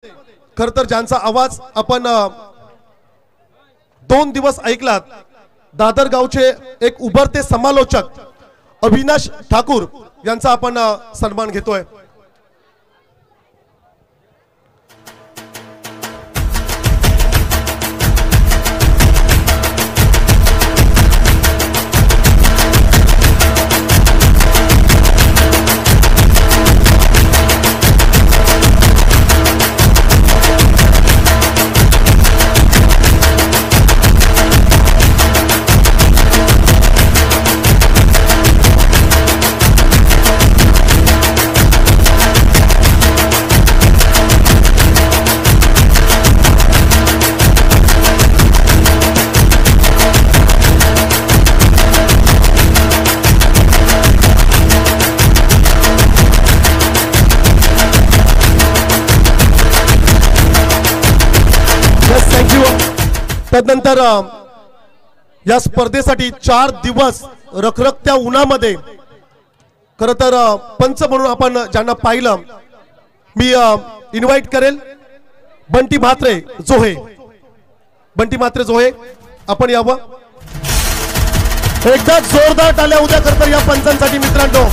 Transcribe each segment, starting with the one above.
खर तर ज्यांचा आवाज आपण 2 दिवस ऐकलात, दादर गावचे एक उभरते समालोचक अविनाश ठाकूर यांचा आपण सन्मान घेतोय। तदनंतर या स्पर्धेसाठी 4 दिवस रखरखत्या उन्हामध्ये खरं तर पंच म्हणून आपण ज्यांना पाहिलं, मी इन्व्हाइट करेल बंटी म्हात्रे जोहे, बंटी म्हात्रे जोहे आपण यावं। एकदा जोरदार टाळ्या उद्या खरं तर या पंचांसाठी मित्रांनो।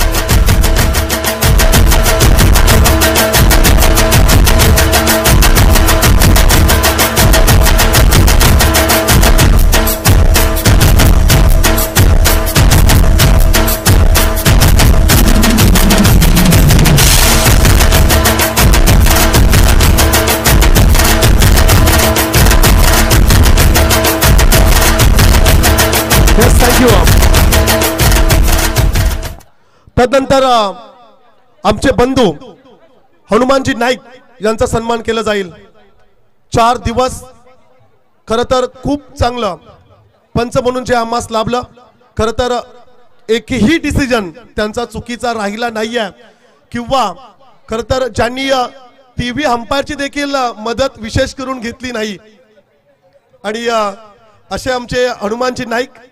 तदनंतर आमचे बंधू हनुमानजी नाईक यांचा सन्मान केला जाईल। 4 दिवस खरं तर खूप चांगलं पंच म्हणून जे आम्हास लाभलं, खरं तर एकही डिसिजन त्यांचा चुकीचा राहिला नाहीये किंवा खरं तर ज्यांनी टीव्ही अंपायरची देखील मदत विशेष करून घेतली नाही। आणि असे आमचे हनुमानजी नाईक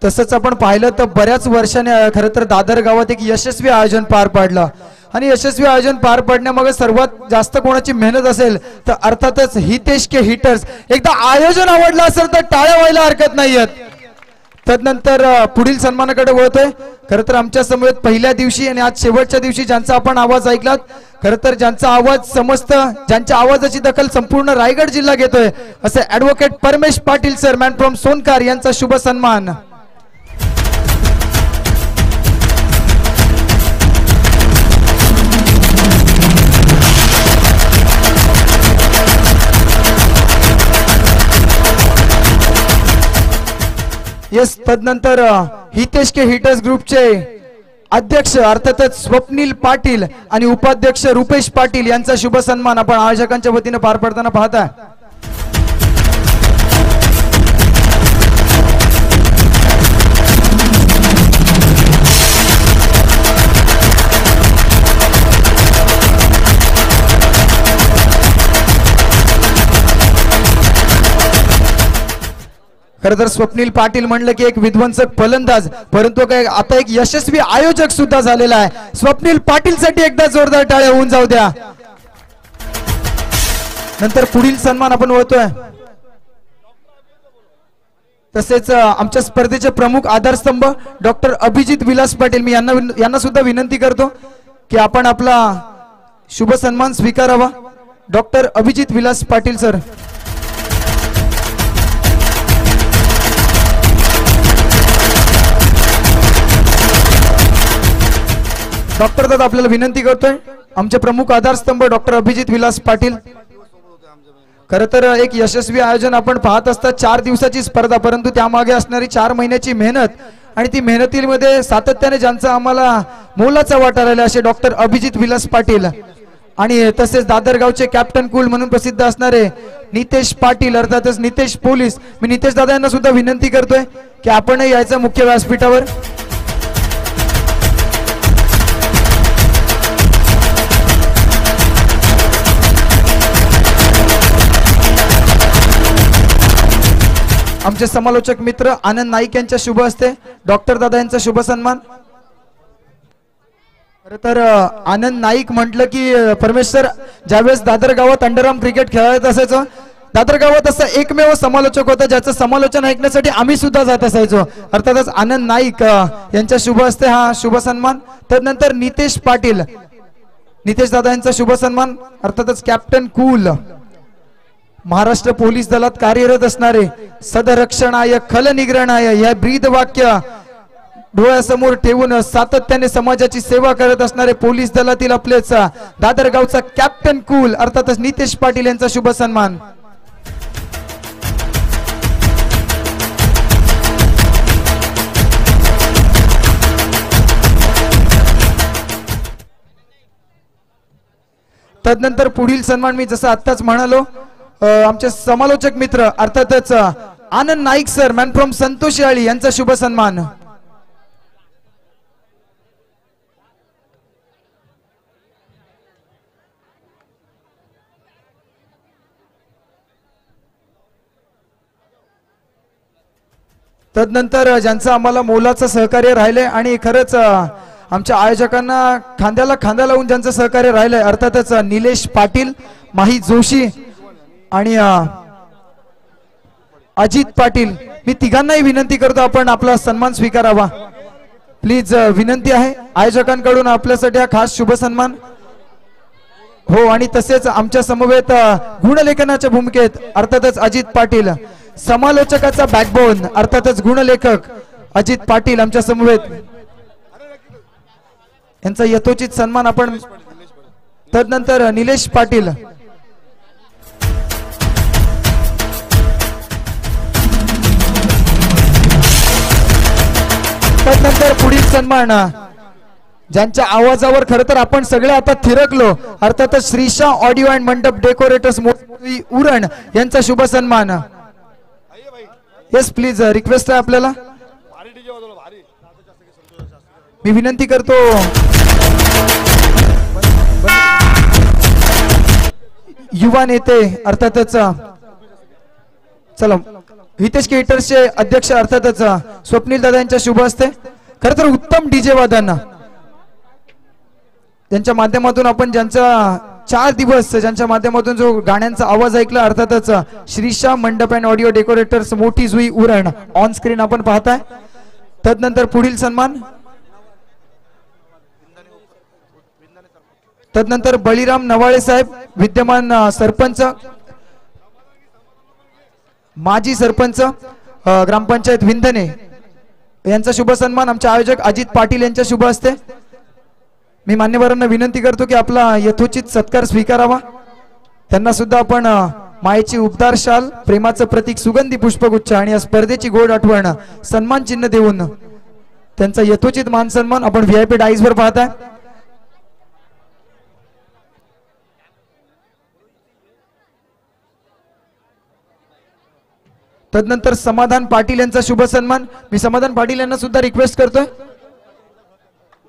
तसंच आपण पाहिलं तर बऱ्याच वर्षाने खरं तर दादर गावात एक यशस्वी आयोजन पार पाडलं आणि यशस्वी आयोजन पार पाडण्यामागे सर्वात जास्त कोणाची मेहनत असेल तर अर्थातच हितेश के हिटर्स। एकदा आयोजन आवडलं असेल तर टाळ्या व्हायला हरकत नाहीयेत। तदनंतर पुढील सन्मानाकडे वळतोय। खरं तर आमच्या समवेत पहिल्या दिवशी आणि आज शेवटच्या दिवशी ज्यांचा आपण आवाज ऐकलात, खरं तर ज्यांचा आवाज समजतं, ज्यांच्या आवाजाची दखल संपूर्ण रायगड जिल्हा घेतोय असे ॲडव्होकेट परमेश Patil sir man from Sonkar यांचा शुभ सन्मान। यस, तदनंतर हितेश के हिटर्स ग्रुपचे अध्यक्ष अर्थातच स्वप्नील पाटील आणि उपाध्यक्ष रुपेश पाटील यांचा शुभ सन्मान आपण आयोजकांच्या वतीने पार पडताना पाहताय। खरं तर स्वप्नील पाटील म्हणलं की एक विध्वंसक फलंदाज, परंतु काय आता एक यशस्वी आयोजक सुद्धा झालेला आहे। स्वप्नील पाटील साठी एकदा जोरदार टाळ्या होऊन जाऊ द्या। नंतर पुढील सन्मान आपण वळतोय। तसेच आमच्या स्पर्धेचे प्रमुख आधारस्तंभ डॉक्टर अभिजित विलास पाटील, मी यांना सुद्धा विनंती करतो की आपण आपला शुभ सन्मान स्वीकारावा। Doctor Abhijit Vilas Patil sir. Doctor दादा आपल्याला विनंती करतोय, आमचे प्रमुख आधारस्तंभ डॉक्टर अभिजित विलास पाटील। खरं तर एक यशस्वी आयोजन आपण पाहत असता 4 दिवसाची स्पर्धा, परंतु त्यामागे असणारी 4 महिन्याची मेहनत आणि ती मेहनतीमध्ये सातत्याने ज्यांचा आम्हाला मोलाचा वाटा राहिला असे डॉक्टर अभिजित विलास पाटील आणि तसेच दादर गावचे कॅप्टन कूल म्हणून प्रसिद्ध असणारे नितेश पाटील अर्थातच नितेश पोलीस। मी नितेश दादा यांना सुद्धा विनंती करतोय की आपणही यायचं मुख्य व्यासपीठावर। आमचे समालोचक मित्र आनंद नाईक यांच्या शुभ हस्ते डॉक्टर दादा यांचा शुभ सन्मान। खरं तर आनंद नाईक म्हटलं की परमेश्वर ज्यावेळेस दादर गावात अंडरआर्म क्रिकेट खेळत असायचो, दादर गावात असा एकमेव समालोचक होता ज्याचं समालोचन ऐकण्यासाठी आम्ही सुद्धा जात असायचो। अर्थातच आनंद नाईक यांच्या शुभ हस्ते हा शुभ सन्मान। तदनंतर नितेश पाटील, नितेश दादा यांचा शुभ सन्मान। अर्थातच कॅप्टन कूल, महाराष्ट्र पोलीस दलात कार्यरत असणारे सदरक्षणाय खल निग्रहणाय या ब्रीद वाक्य डोळ्यासमोर ठेवून सातत्याने समाजाची सेवा करत असणारे पोलीस दलातील आपलेच दादर गावचा कॅप्टन कूल अर्थातच नितेश पाटील यांचा शुभ सन्मान। तदनंतर पुढील सन्मान मी जसं आत्ताच म्हणालो आमचे समालोचक मित्र अर्थातच Anand Naik sir man from Santosh Yali यांचा शुभ सन्मान। तदनंतर ज्यांचं आम्हाला मोलाचं सहकार्य राहिले आणि खरंच आमच्या आयोजकांना खांद्याला खांदा लावून ज्यांचं सहकार्य राहिलंय अर्थातच निलेश पाटील, माही जोशी आणि अजित पाटील, मी तिघांनाही विनंती करतो आपण आपला सन्मान स्वीकारावा प्लीज, विनंती आहे आयोजकांकडून आपल्यासाठी हा खास शुभ सन्मान। हो आणि तसेच आमच्या समवेत गुणलेखनाच्या भूमिकेत अर्थातच अजित पाटील, समालोचकाचा बॅकबोन अर्थातच गुणलेखक अजित पाटील आमच्या समवेत, यांचा यथोचित सन्मान आपण। तदनंतर निलेश पाटील, तदनंतर पुढील सन्मान ज्यांच्या आवाजावर खरं तर आपण सगळे आता थिरकलो अर्थातच श्रीशा ऑडिओ अँड मंडप डेकोरेटर्स उरण यांचा शुभ सन्मान। येस प्लीज, रिक्वेस्ट आहे आपल्याला, मी विनंती करतो युवा नेते अर्थातच चला हितेश क्रिएटर्सचे अध्यक्ष अर्थातच स्वप्नील दादा यांच्या शुभ हस्ते खरं तर उत्तम डीजे वादन त्यांच्या माध्यमातून आपण ज्यांचा 4 दिवस ज्यांच्या माध्यमातून जो गाण्यांचा आवाज ऐकला अर्थातच श्रीशा मंडप अँड ऑडिओ डेकोरेटर्स मोठी जुई उरण ऑन स्क्रीन आपण पाहताय। तदनंतर पुढील सन्मान, तदनंतर बळीराम नवाळे साहेब विद्यमान सरपंच, माजी सरपंच ग्रामपंचायत विंधने यांचा शुभ सन्मान आमचे आयोजक अजित पाटील यांच्या शुभ हस्ते। मी मान्यवरांना विनंती करतो की आपला यथोचित सत्कार स्वीकारावा, त्यांना सुद्धा आपण मायेची उबदार शाल, प्रेमाचं प्रतीक सुगंधी पुष्पगुच्छ आणि या स्पर्धेची गोड आठवण सन्मान चिन्ह देऊन त्यांचा यथोचित मान सन्मान आपण VIP डाईज वर पाहताय। तदनंतर समाधान पाटील यांचा शुभ सन्मान, मी समाधान पाटील यांना सुद्धा रिक्वेस्ट करतोय,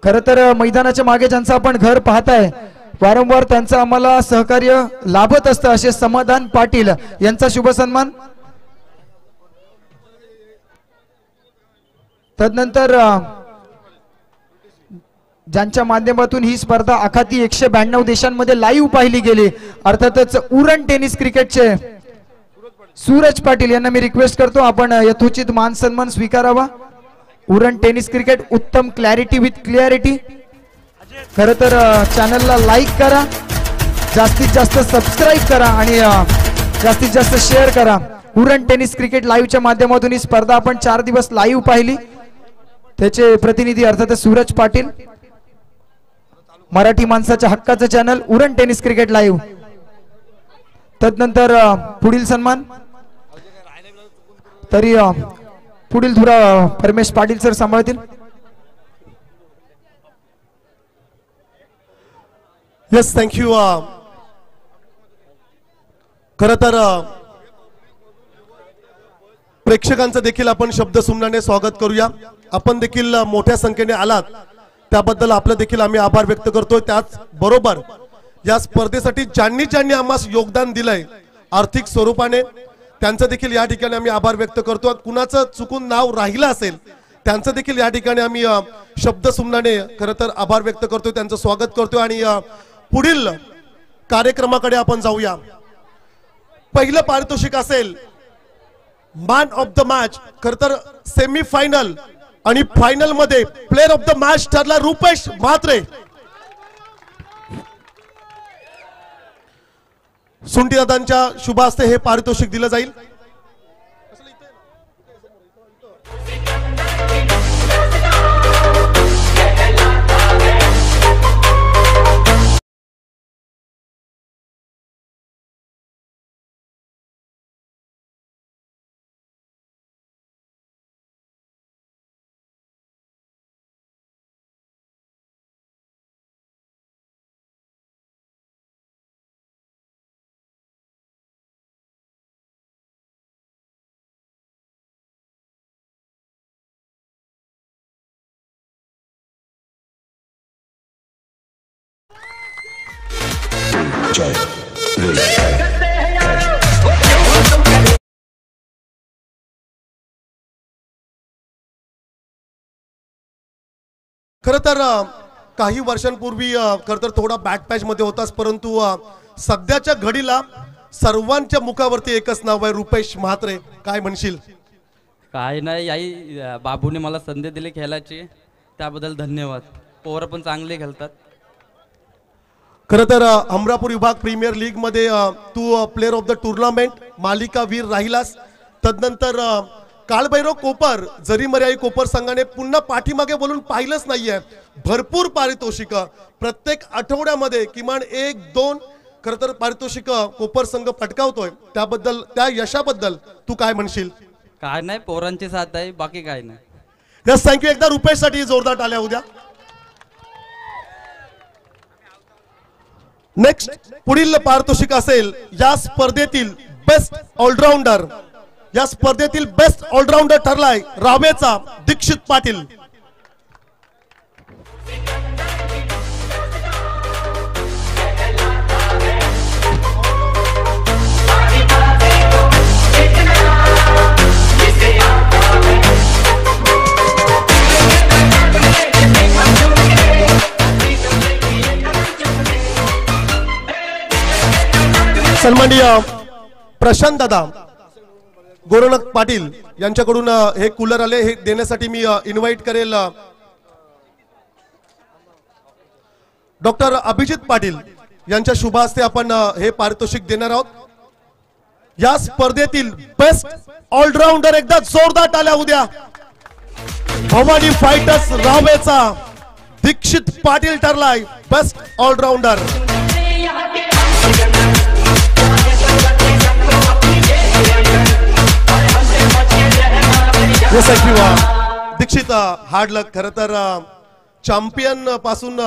खरं तर मैदानाच्या मागे ज्यांचं आपण घर पाहताय वारंवार त्यांचं आम्हाला सहकार्य लाभत असतं असे समाधान पाटील यांचा शुभ सन्मान। तदनंतर ज्यांच्या माध्यमातून ही स्पर्धा आखाती 192 देशांमध्ये लाईव्ह पाहिली गेली अर्थातच उरण टेनिस क्रिकेटचे सूरज पाटील यांना मी रिक्वेस्ट करतो आपण यथोचित मान सन्मान स्वीकारावा। उरण टेनिस क्रिकेट उत्तम क्लॅरिटी विथ क्लिअरिटी, खरं तर चॅनलला लाईक करा, जास्तीत जास्त सबस्क्राईब करा आणि जास्तीत जास्त शेअर करा। उरण टेनिस क्रिकेट लाईव्हच्या माध्यमातून ही स्पर्धा आपण 4 दिवस लाईव्ह पाहिली, त्याचे प्रतिनिधी अर्थातच सूरज पाटील, मराठी माणसाच्या हक्काचं channel Uran tennis cricket live. तदनंतर पुढील सन्मान तरी पुढील धुरा परमेश पाटील सर सांभाळतील। Yes, thank you. खरं तर प्रेक्षकांचं देखील आपण शब्द सुमनाने स्वागत करूया। आपण देखील मोठ्या संख्येने आलात त्याबद्दल आपलं देखील आम्ही आभार व्यक्त करतोय। त्याच बरोबर या स्पर्धेसाठी ज्यांनी ज्यांनी आम्हाला योगदान दिलंय आर्थिक स्वरूपाने त्यांचं देखील या ठिकाणी आम्ही आभार व्यक्त करतो. कुणाचं चुकून नाव राहिलं असेल त्यांचं देखील या ठिकाणी आम्ही शब्द सुमनाने खरं तर आभार व्यक्त करतो, त्यांचं स्वागत करतो. आणि पुढील कार्यक्रमाकडे आपण जाऊया. पहिलं पारितोषिक असेल मॅन ऑफ द मॅच. खरं तर सेमी फायनल आणि फायनल मध्ये प्लेअर ऑफ द मॅच ठरला रुपेश म्हात्रे. सुंटीदादांच्या शुभ हस्ते हे पारितोषिक दिलं जाईल. खरं तर काही वर्षांपूर्वी खरं तर थोडा बॅक पॅच मध्ये होताच, परंतु सध्याच्या घडीला सर्वांच्या मुखावरती एकच नाव आहे रुपेश म्हात्रे. काय म्हणशील? काय नाही, आई बाबूने मला संधी दिली खेळाची, त्याबद्दल धन्यवाद. पोरं पण चांगले खेळतात. खरं तर अमरापूर विभाग प्रीमियर लीग मध्ये तू प्लेअर ऑफ द टुर्नामेंट मालिका वीर राहिलास. तदनंतर काळभैरव कोपर जरीमर्याई कोपर संघाने पुन्हा पाठीमागे बोलून पाहिलंच नाहीये. भरपूर पारितोषिक प्रत्येक आठवड्यामध्ये किमान 1-2 खरं तर पारितोषिक कोपर संघ पटकावतोय. त्याबद्दल त्या यशाबद्दल तू काय म्हणशील? काय नाही, पोरांची साथ आहे, बाकी काय नाही. Yes, thank you. एकदा रुपेश साठी जोरदार टाळ्या उद्या. नेक्स्ट पुढील पारितोषिक असेल या स्पर्धेतील बेस्ट ऑलराऊंडर. या स्पर्धेतील बेस्ट ऑलराऊंडर ठरलाय रावेचा दीक्षित पाटील. सन्माननीय प्रशांत दादा गोरखनाथ पाटील यांच्याकडून हे कूलर आले, हे देण्यासाठी मी इन्व्हाइट करेल डॉक्टर अभिजित पाटील यांच्या शुभ हस्ते आपण हे पारितोषिक देणार आहोत. या स्पर्धेतील बेस्ट ऑलराऊंडर एकदा जोरदार टाळ्या उद्या. भवानी फायटर्स रावेचा दीक्षित पाटील ठरलाय best all-rounder. Dikshit hard luck. खरं तर चॅम्पियन पासून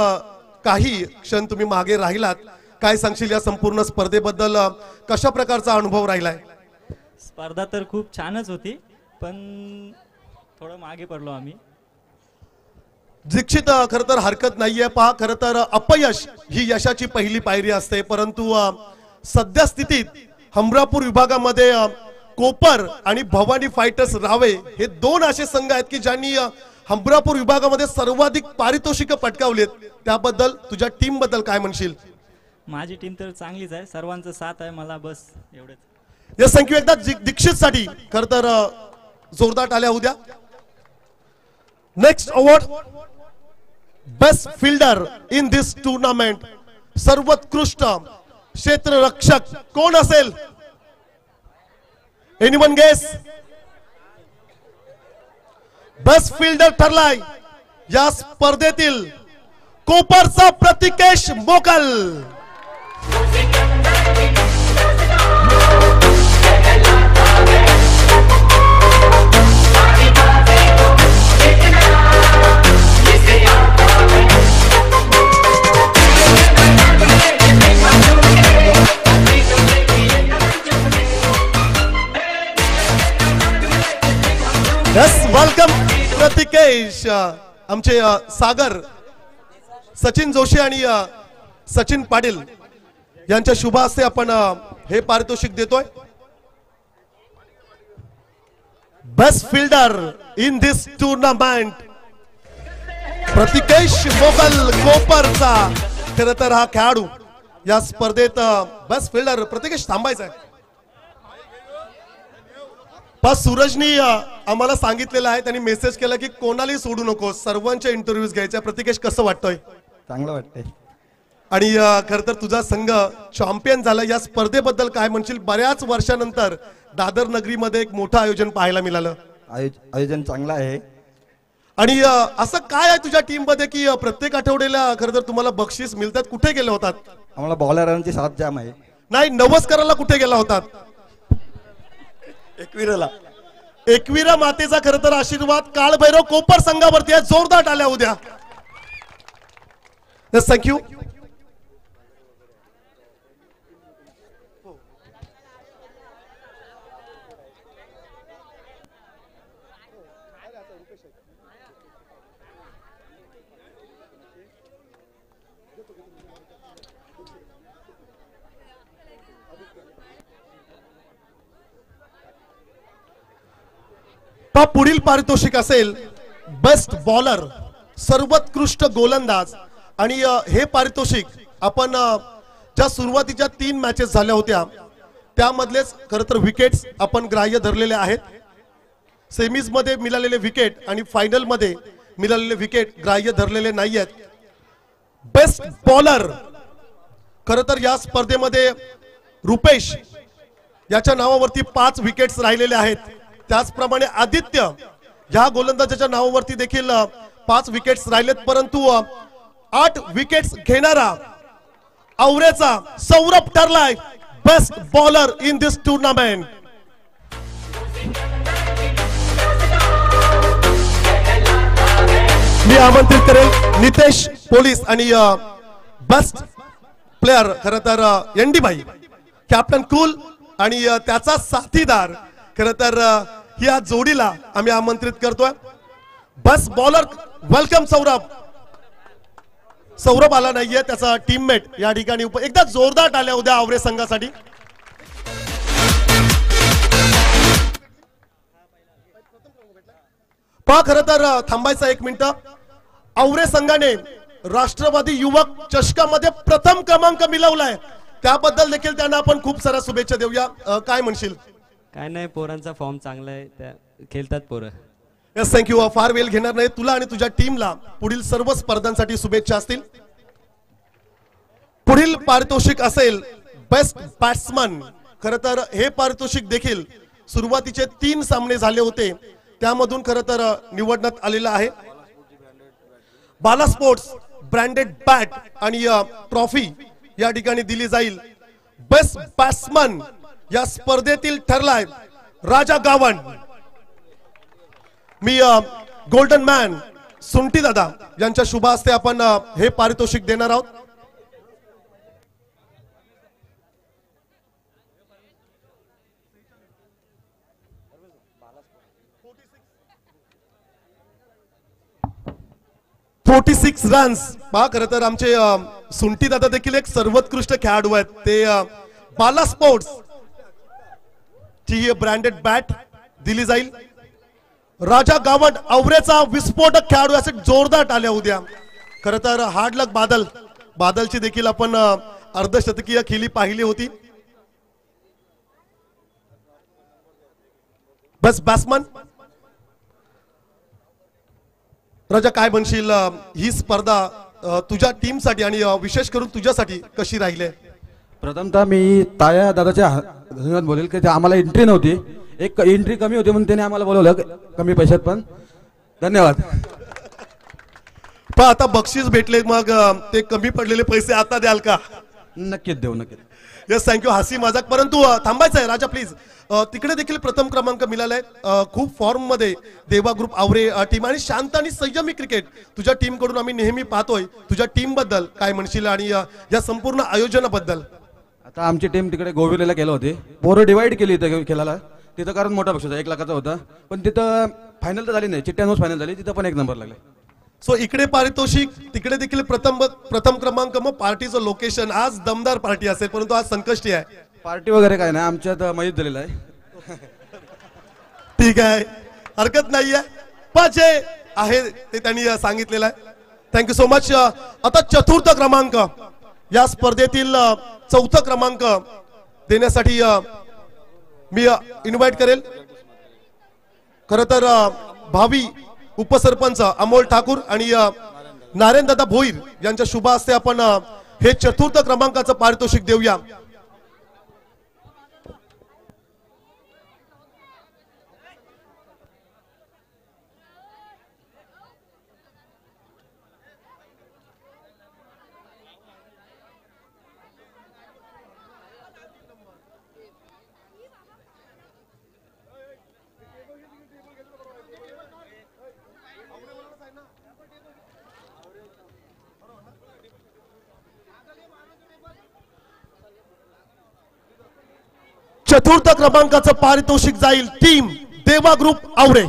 काही क्षण तुम्ही मागे राहिलात. काय सांगशील या संपूर्ण स्पर्धेबद्दल? कशा प्रकारचा अनुभव राहिलाय? स्पर्धा तर खूप छानच होती, पण थोडं मागे पडलो आम्ही. दीक्षित खरं तर हरकत नाहीये. पहा, खरं तर अपयश ही यशाची पहिली पायरी असते, परंतु सध्या स्थितीत हमरापूर विभागामध्ये कोपर आणि भवानी फायटर्स रावे हे दोन असे संघ आहेत की ज्यांनी हमरापूर विभागामध्ये सर्वाधिक पारितोषिक पटकावलेत. त्याबद्दल तुझ्या टीम बद्दल काय म्हणशील? माझी टीम तर चांगलीच आहे, सर्वांचा साथ आहे मला, बस एवढंच. Yes, thank you. एकदा दीक्षित साठी खरं तर जोरदार टाळ्या उद्या. Next award best fielder in this tournament. सर्वोत्कृष्ट क्षेत्ररक्षक कोण असेल? Anyone guess? बेस्ट फिल्डर ठरलाय या स्पर्धेतील कोपरचा प्रतिकेश मोकल. Yes, welcome Pratikesh. आमचे सागर सचिन जोशी आणि सचिन पाटील यांच्या शुभ हस्ते आपण हे पारितोषिक देतोय. Best fielder in this tournament Pratikesh Mogal कोपरचा खरं तर हा खेळाडू या स्पर्धेत बेस्ट फिल्डर. प्रतिकेश थांबायचा आहे. बस सूरजनी आम्हाला सांगितलेलं आहे, त्यांनी मेसेज केला की कोणालाही सोडू नको, सर्वांचे इंटरव्ह्यूज घ्यायचे. प्रतिकेश कसं वाटतंय? चांगलं वाटतंय. आणि खरं तर तुझा संघ चॅम्पियन झाला, या स्पर्धेबद्दल काय म्हणशील? बऱ्याच वर्षानंतर दादर नगरीमध्ये एक मोठं आयोजन पाहायला मिळालं. आयोजन चांगलं आहे. आणि असं काय आहे तुझ्या टीम मध्ये की प्रत्येक आठवड्याला खरं तर तुम्हाला बक्षीस मिळतात? कुठे गेले होतात? आम्हाला बॉलरांची साथ जाम आहे. नाही, नवस्कराला कुठे गेला होतात? एकविराला. एकविरा मातेचा खरं तर आशीर्वाद काळभैरव कोपर संघावरती आहे. जोरदार टाळ्या उद्या. थँक्यू. पुढील पारितोषिक असेल बेस्ट बॉलर, सर्वोत्कृष्ट गोलंदाज. आणि हे पारितोषिक आपण ज्या सुरुवातीच्या 3 मॅचेस झाल्या होत्या त्यामधलेच खरं तर विकेट्स आपण ग्राह्य धरलेले आहेत. सेमीज मध्ये मिळालेले विकेट आणि फायनल मध्ये मिळालेले विकेट ग्राह्य धरलेले नाही आहेत. बेस्ट बॉलर खरं तर या स्पर्धेमध्ये रुपेश याच्या नावावरती 5 विकेट्स राहिलेले आहेत. त्याचप्रमाणे आदित्य या गोलंदाजाच्या नावावरती देखील 5 विकेट्स राहिलेत. परंतु 8 विकेट्स घेणारा आवरेचा सौरभ ठरलाय best bowler in this tournament. मी आमंत्रित करेल नितेश पोलीस आणि बेस्ट प्लेयर खरं तर एनडी भाई, कॅप्टन कूल आणि त्याचा साथीदार खरं तर या जोडीला आम्ही आमंत्रित करतोय. बस बॉलर वेलकम सौरभ. सौरभ आला नाहीये, त्याचा टीममेट या ठिकाणी एकदा जोरदार टाळ्या उद्या आवरे संघासाठी. पहा खरं तर थांबायचं 1 मिनिट. आवरे संघाने राष्ट्रवादी युवक चषकामध्ये प्रथम क्रमांक मिळवलाय, त्याबद्दल देखील त्यांना आपण खूप साऱ्या शुभेच्छा देऊया. काय म्हणशील? काय नाही, पोरांचा फॉर्म चांगला आहे, त्या खेळतात पोरं. Yes, thank you. फार वेळ घेणार नाही. तुला आणि तुझ्या टीमला पुढील सर्व स्पर्धांसाठी शुभेच्छा असतील. पुढील पारितोषिक असेल बेस्ट बॅट्समन. खरं तर हे पारितोषिक देखील सुरुवातीचे 3 सामने झाले होते त्यामधून खरं तर निवडण्यात आलेलं आहे. बाला स्पोर्ट्स ब्रँडेड बॅट आणि ट्रॉफी या ठिकाणी दिली जाईल. बेस्ट बॅट्समन या स्पर्धेतील ठरलाय राजा गावंड. मी गोल्डन मॅन सुंटी दादा यांच्या शुभ हस्ते आपण हे पारितोषिक देणार आहोत. "46 रन्स. पहा खरं तर आमचे सुंटी दादा देखील एक सर्वोत्कृष्ट खेळाडू आहेत. ते बाला स्पोर्ट्स ची ब्रँडेड बॅट दिली जाईल. राजा गावंड आवरेचा विस्फोटक खेळाडू असे जोरदार टाळ्या उद्या. खरं तर हार्ड लक बादलची देखील आपण अर्धशतकीय खेळी पाहिली होती. बस बॅट्समन राजा, काय म्हणशील? ही स्पर्धा तुझ्या टीमसाठी आणि विशेष करून तुझ्यासाठी कशी राहिली? प्रथमतः मी ताया दादाच्या धन्यवाद बोलेल की आम्हाला एंट्री नव्हती, एक एंट्री कमी होती म्हणून त्याने आम्हाला बोलवलं कमी पैशात, पण धन्यवाद. पण आता बक्षीस भेटले, मग ते कमी पडलेले पैसे आता द्याल का? नक्कीच देऊ, नक्कीच. Yes, thank you. हसी मजाक. परंतु थांबायचं आहे राजा प्लीज. तिकडे देखील प्रथम क्रमांक मिळालाय. खूप फॉर्म मध्ये देवा ग्रुप आवरे टीम आणि शांत आणि संयमी क्रिकेट तुझ्या टीम कडून आम्ही नेहमी पाहतोय. तुझ्या टीम बद्दल काय म्हणशील आणि या संपूर्ण आयोजनाबद्दल? आता आमची टीम तिकडे गोविलेला केलं होती, पोरं डिवाइड केली इथं खेळायला. तिथं कारण मोठा बक्षीस 1 लाखाचा होता, पण तिथं फायनल तर झाली नाही, चिट्ट्यानंच फायनल झाली, तिथं पण 1 नंबर लागला. सो इकडे पारितोषिक, तिकडे देखील प्रथम क्रमांक. मग पार्टीचं लोकेशन आज दमदार पार्टी असेल, परंतु आज संकष्टी आहे. पार्टी वगैरे काय नाही, आमच्यात मयत झालेला आहे. ठीक आहे, हरकत नाहीये. पण जे आहे ते त्यांनी सांगितलेलं आहे. Thank you so much. आता चतुर्थ क्रमांक या स्पर्धेतील चौथा क्रमांक देण्यासाठी मी इन्व्हाइट करेल. खर तर भावी उपसरपंच अमोल ठाकूर आणि नारायण दादा भोईर यांच्या शुभ हस्ते आपण हे चतुर्थ क्रमांकाचं पारितोषिक देऊया. चतुर्थ क्रमांकाचं पारितोषिक जाईल टीम देवा ग्रुप आवरे.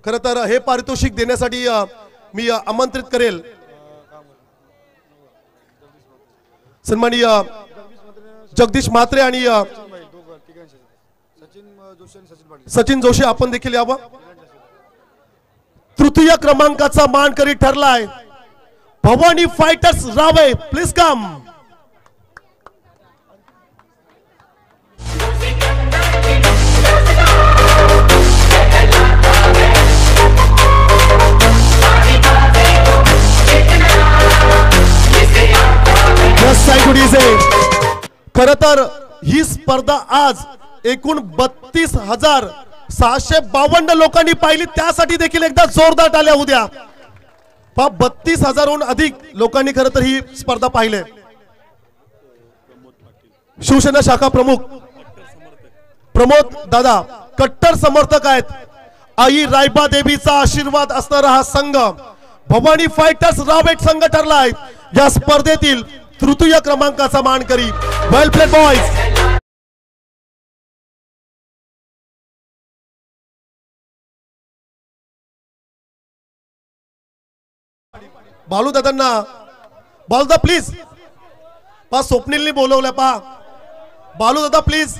खर तर हे पारितोषिक देण्यासाठी मी आमंत्रित करेल सन्माननीय जगदीश म्हात्रे आणि सचिन जोशी. आपण देखील यावं. तृतीय क्रमांकाचा मानकरी ठरलाय Bhavani fighters Rave. Please come. खर तर ही स्पर्धा आज एकूण 32,652 लोकांनी पाहिली. त्यासाठी देखील एकदा जोरदार टाळ्या होऊ द्या. 32,000हून अधिक लोकांनी खर तर ही स्पर्धा पाहिले. शिवसेना शाखा प्रमुख प्रमोद दादा कट्टर समर्थक आहेत. आई रायबा देवीचा आशीर्वाद असणारा हा संघ भवानी फायटर्स रावेट संघ ठरला आहे या स्पर्धेतील तृतीय क्रमांकाचा मानकरी. वेल प्लेड बॉयज. बालू दादांना बालू दादा प्लीज. पा स्वप्नीलनी बोलवलं. पा बालू दादा प्लीज.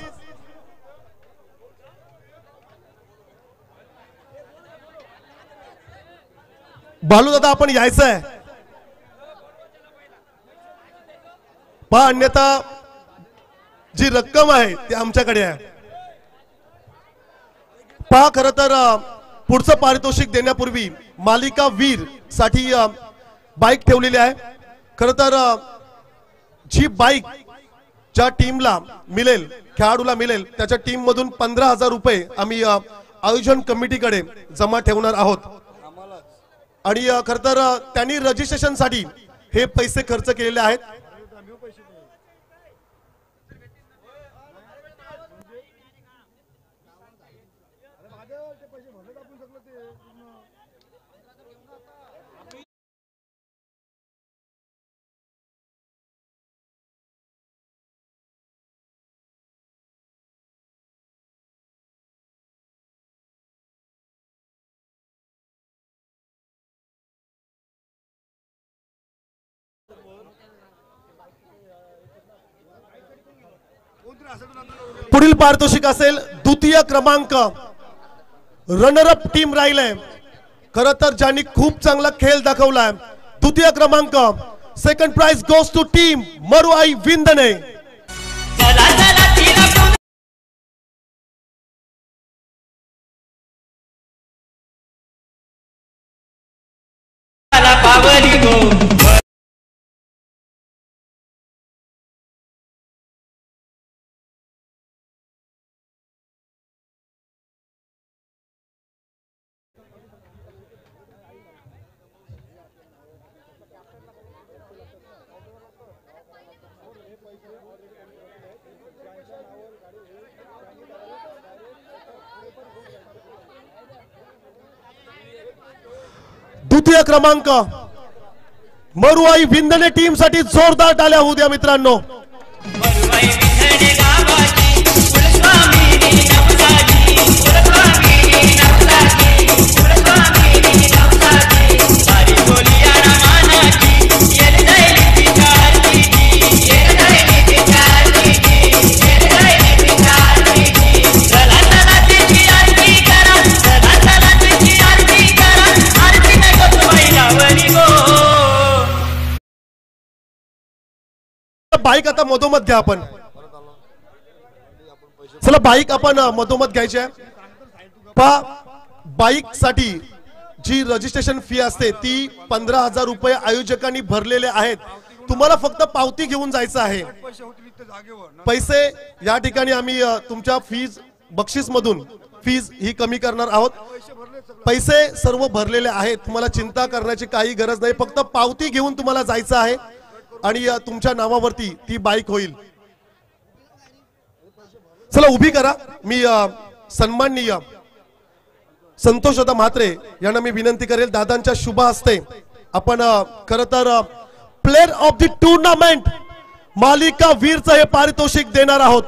बालू दादा आपण यायचंय. पहा अन्यथा जी रक्कम आहे ती आमच्याकडे आहे. पहा खर तर पुढचं पारितोषिक देण्यापूर्वी मालिका वीर साठी बाईक ठेवलेली आहे. खर तर जी बाईक ज्या टीमला मिळेल खेळाडूला मिळेल त्याच्या टीम मधून 15,000 रुपये आम्ही आयोजन कमिटीकडे जमा ठेवणार आहोत. आणि खर तर त्यांनी रजिस्ट्रेशन साठी हे पैसे खर्च केलेले आहेत. पुढील पारितोषिक असेल द्वितीय क्रमांक रनरअप टीम राहिले, खरं तर ज्यांनी खूप चांगला खेळ दाखवलाय. द्वितीय क्रमांक second prize goes to team Maruai Vindane. द्वितीय क्रमांक मरुआई विंदणे टीम साठी जोरदार टाळ्या होऊ द्या मित्रांनो. बाईक आता मधोमध घ्या आपण. चला बाईक आपण मधोमध घ्यायची आहे. बाईक साठी जी रजिस्ट्रेशन फी असते ती 15,000 रुपये आयोजकांनी भरलेले आहेत. तुम्हाला फक्त पावती घेऊन जायचं आहे. पैसे या ठिकाणी आम्ही तुमच्या फीज बक्षीस मधून फीज ही कमी करणार आहोत. पैसे सर्व भरलेले आहेत, तुम्हाला चिंता करण्याची काही गरज नाही. फक्त पावती घेऊन तुम्हाला जायचं आहे आणि तुमच्या नावावरती ती बाईक होईल. चला उभी करा. मी सन्माननीय संतोषदा म्हात्रे यांना मी विनंती करेल, दादांच्या शुभ हस्ते आपण खरं तर प्लेयर ऑफ द टूर्नामेंट मालिका वीरचं हे पारितोषिक देणार आहोत.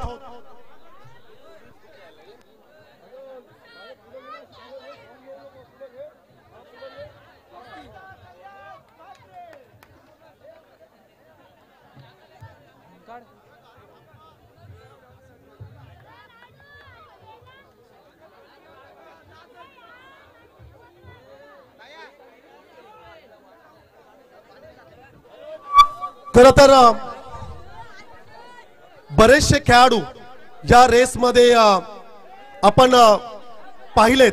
खरं तर बरेचसे खेळाडू या रेस मध्ये आपण पाहिलेत.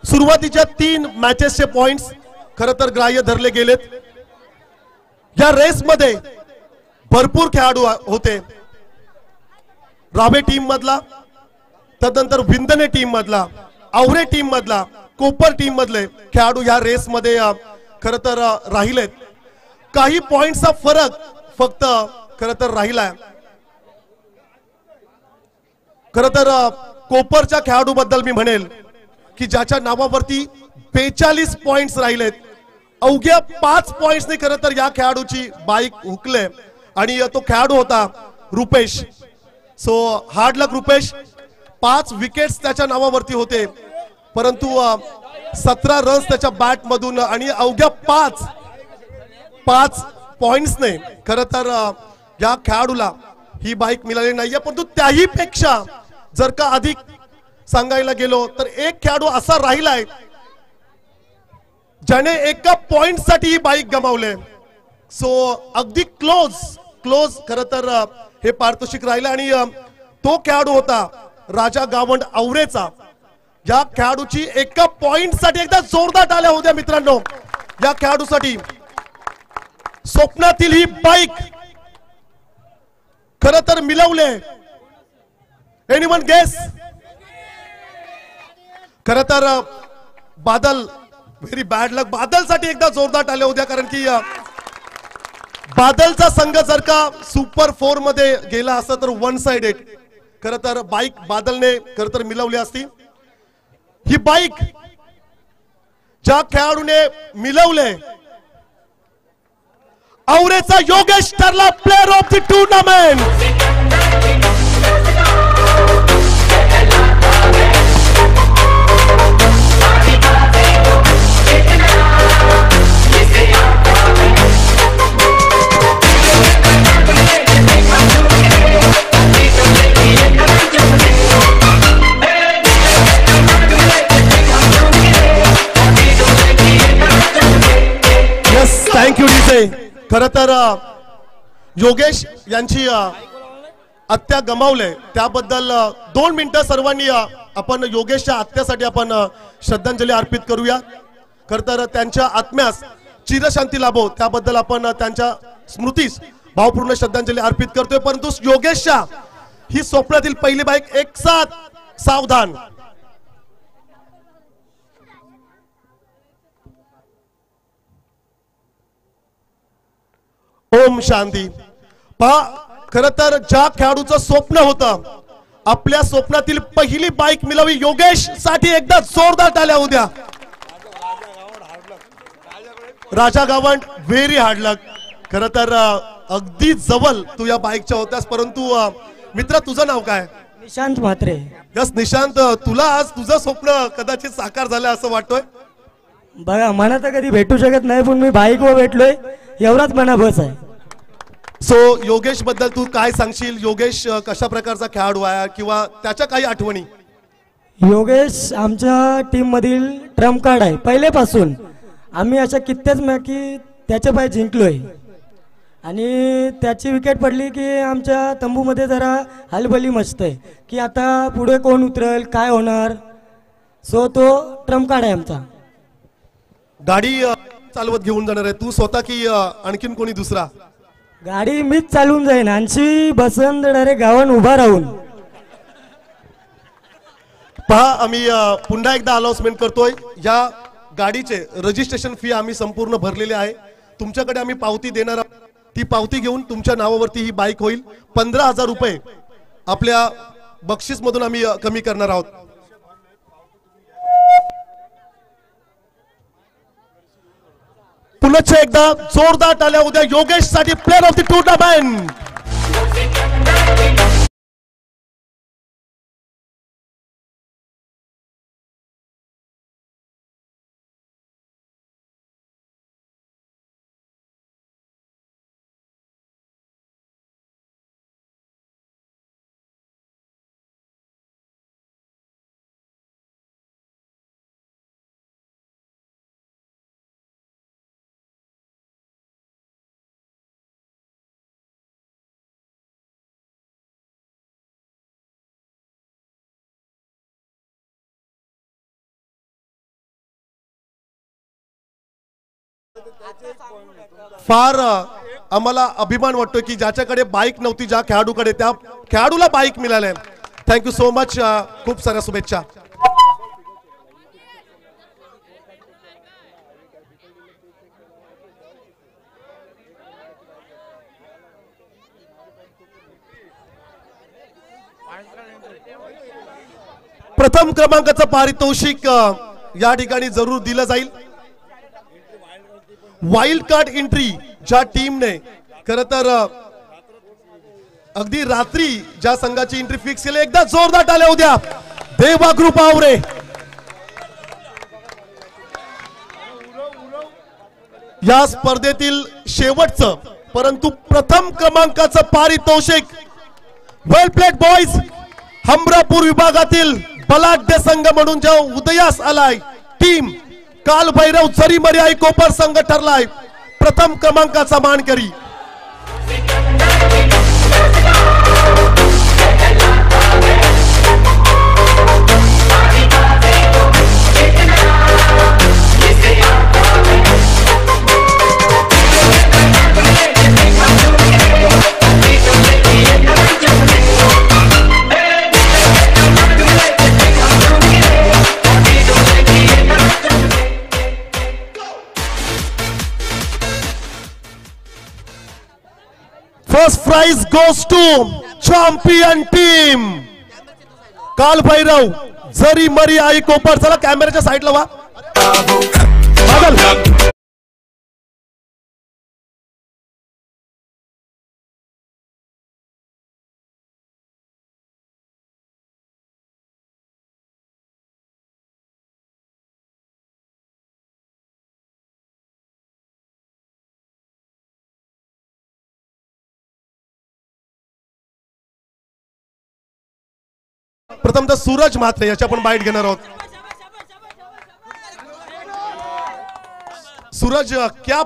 सुरुवातीच्या 3 मॅचेसचे पॉइंट्स खरं तर ग्राह्य धरले गेलेत. या रेस मध्ये भरपूर खेळाडू होते. रावे टीम मधला, तदनंतर विंदणे टीम मधला, आवरे टीम मधला, कोपर टीम मधले खेळाडू या रेस मध्ये खरं तर राहिलेत. काही पॉइंटचा फरक फक्त खरं तर राहिलाय. खरं तर कोपरच्या खेळाडू बद्दल मी म्हणेल की ज्याच्या नावावरती 42 पॉइंट्स राहिलेत. अवघ्या 5 पॉइंट्सने खरं तर या खेळाडूची बाईक हुकले आणि तो खेळाडू होता रुपेश. सो हार्ड लक रुपेश. 5 विकेट्स त्याच्या नावावरती होते, परंतु 17 रन्स त्याच्या बॅट मधून आणि अवघ्या 5 पॉइंट्सने खरं तर या खेळाडूला ही बाईक मिळाली नाहीये. परंतु त्याही पेक्षा जर का अधिक सांगायला गेलो तर एक खेळाडू असा राहिलाय ज्याने एका पॉइंट साठी ही बाईक गमावले. सो अगदी क्लोज खरं तर हे पारितोषिक राहिलं आणि तो खेळाडू होता राजा गावंड आवरेचा. या खेळाडूची एका पॉइंट साठी एकदा जोरदार टाळ्या होत्या मित्रांनो. या खेळाडूसाठी स्वप्नातील ही बाईक खरं तर मिळवले. Anyone guess? खरं तर Badal, very bad luck. Badal साठी एकदा जोरदार टाळ्या होत्या, कारण की बादलचा संघ जर का सुपर 4 मध्ये गेला असता तर 1 साइडेड खरं तर बाईक बादलने खरं तर मिळवली असती. ही बाईक ज्या खेळाडूने मिळवले आवरेचा योगेश ठरला प्लेयर ऑफ द टूर्नामेंट. खर तर योगेश यांची आत्या गमावले त्याबद्दल 2 मिनिटं सर्वांनी आपण योगेशच्या आत्यासाठी आपण श्रद्धांजली अर्पित करूया। खर तर त्यांच्या आत्म्यास चिरशांती लाभो त्याबद्दल आपण त्यांच्या स्मृतीस भावपूर्ण श्रद्धांजली अर्पित करतोय। परंतु योगेशच्या ही स्वप्नातील पहिली बाईक एक साथ सावधान। ओम शांती। पहा खर तर ज्या खेळाडूचं स्वप्न होतं आपल्या स्वप्नातील पहिली बाईक मिळावी योगेश साठी एकदा जोरदार टाळ्या होऊ द्या। राजा गावंड व्हेरी हार्ड लक। खर तर अगदी जवळ तू या बाईकच्या होत्यास परंतु मित्र तुझं नाव काय? निशांत म्हात्रे। यस निशांत तुला आज तुझं स्वप्न कदाचित साकार झालं असं वाटतोय। बघा मला तर कधी भेटू शकत नाही पण मी बाईकवर भेटलोय एवढाच मना बस आहे। सो योगेश बद्दल तू काय सांगशील? योगेश कशा प्रकारचा खेळाडू आहे किंवा त्याच्या काही आठवणी? योगेश आमच्या टीम मधील ट्रम्प कार्ड आहे पहिलेपासून। आम्ही अशा कित्येच मॅची त्याच्या पाय जिंकलोय आणि त्याची विकेट पडली की आमच्या तंबूमध्ये जरा हलबली मचते की आता पुढे कोण उतरेल काय होणार। सो तो ट्रम्प कार्ड आहे आमचा। गाडी चालवत घेऊन जाणार आहे तू स्वतः की आणखीन कोणी दुसरा? गाडी मीच चालवून जाईन आणशी बसंत डायरेक्ट गावान उभा राहून। पहा आम्ही पुन्हा एकदा अनाउन्समेंट करतोय या गाडीचे रजिस्ट्रेशन फी आम्ही संपूर्ण भरलेले आहे। तुमच्याकडे आम्ही पावती देणार आहोत ती पावती घेऊन तुमच्या नावावरती ही बाईक होईल। 15,000 रुपये आपल्या बक्षीस मधून आम्ही कमी करणार आहोत। पुन्हा एकदा जोरदार टाळ्या उद्या योगेश साठी प्लेयर ऑफ द टूर्नामेंट। फार आम्हाला अभिमान वाटतो की ज्याच्याकडे बाईक नव्हती ज्या खेळाडूकडे त्या खेळाडूला बाईक मिळाले। Thank you so much. खूप साऱ्या शुभेच्छा। प्रथम क्रमांकाचं पारितोषिक या ठिकाणी जरूर दिलं जाईल। वाइल्ड कार्ड एंट्री ज्या टीमने खरं तर अगदी रात्री ज्या संघाची एंट्री फिक्स केली एकदा जोरदार टाळ्या होऊ द्या देवा ग्रुप आवरे। या स्पर्धेतील शेवटचं परंतु प्रथम क्रमांकाचं पारितोषिक वेल प्लेड बॉयज हमरापूर विभागातील बलाढ्य संघ म्हणून जो उदयास आलाय टीम काल भैरव जरी मर्याई कोपर संघ ठरलाय प्रथम क्रमांकाचा मानकरी। First prize goes to champion team Kal Bhairav जरी मरी आई कोपर। चला कॅमेऱ्याच्या साईडला वा बादल। प्रथमतः सूरज म्हात्रे याची आपण बाईट घेणार आहोत। सूरज क्या